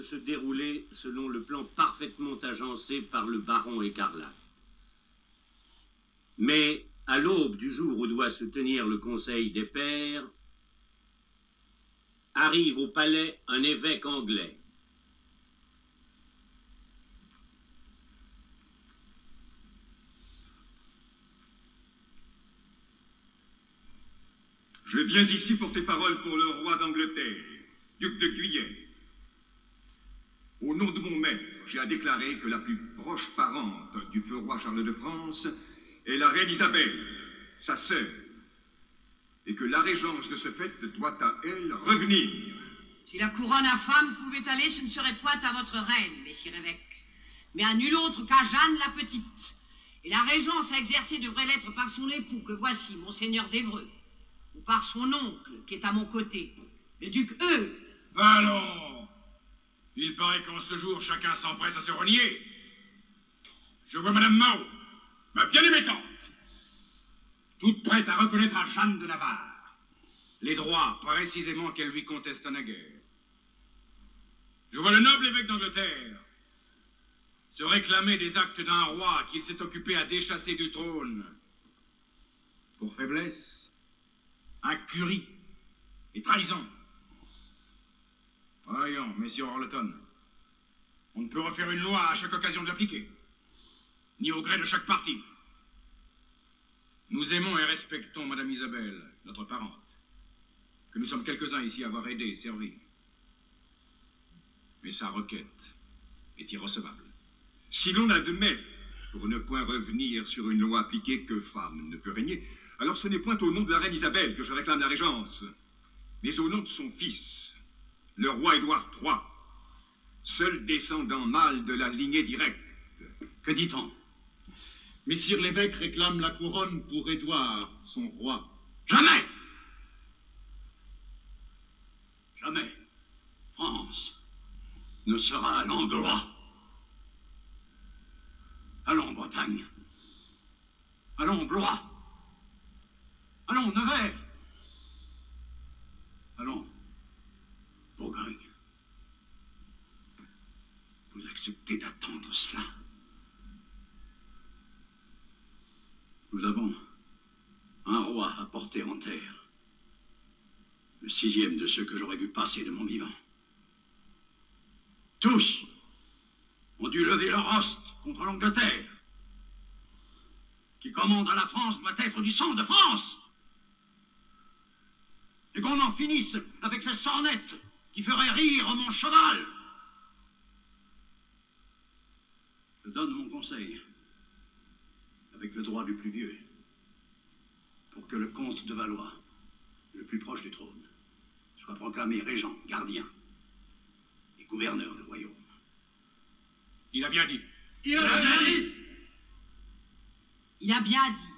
semble se dérouler selon le plan parfaitement agencé par le baron Écarlate. Mais, à l'aube du jour où doit se tenir le Conseil des Pairs, arrive au palais un évêque anglais. Je viens ici porter parole pour le roi d'Angleterre, duc de Guyenne. Au nom de mon maître, j'ai à déclarer que la plus proche parente du feu roi Charles de France est la reine Isabelle, sa sœur, et que la régence de ce fait doit à elle revenir. Si la couronne infâme pouvait aller, ce ne serait point à votre reine, messire évêque, mais à nul autre qu'à Jeanne la Petite. Et la régence à exercer devrait l'être par son époux, que voici, monseigneur d'Évreux, ou par son oncle, qui est à mon côté, le duc Eudes. Allons! Il paraît qu'en ce jour, chacun s'empresse à se renier. Je vois Madame Mao, ma bien-aimée tante, toute prête à reconnaître à Jeanne de Navarre les droits précisément qu'elle lui conteste naguère. Je vois le noble évêque d'Angleterre se réclamer des actes d'un roi qu'il s'est occupé à déchasser du trône pour faiblesse, incurie et trahison. Voyons, messieurs Orleton, on ne peut refaire une loi à chaque occasion de l'appliquer, ni au gré de chaque parti. Nous aimons et respectons Madame Isabelle, notre parente, que nous sommes quelques-uns ici à avoir aidé et servi. Mais sa requête est irrecevable. Si l'on admet, pour ne point revenir sur une loi appliquée, que femme ne peut régner, alors ce n'est point au nom de la reine Isabelle que je réclame la régence, mais au nom de son fils, le roi Édouard III, seul descendant mâle de la lignée directe. Que dit-on? Messire l'évêque réclame la couronne pour Édouard, son roi. Jamais! Jamais France ne sera à l'endroit. Allons, Bretagne. Allons, Blois. Allons, Nevers. Allons, Bourgogne. Vous acceptez d'attendre cela? Nous avons un roi à porter en terre. Le 6e de ceux que j'aurais vu passer de mon vivant. Tous ont dû lever leur hoste contre l'Angleterre. Qui commande à la France doit être du sang de France. Et qu'on en finisse avec ces sornettes qui feraient rire mon cheval. Je donne mon conseil, avec le droit du plus vieux, pour que le comte de Valois, le plus proche du trône, soit proclamé régent, gardien et gouverneur du royaume. Il a bien dit. Il a bien dit.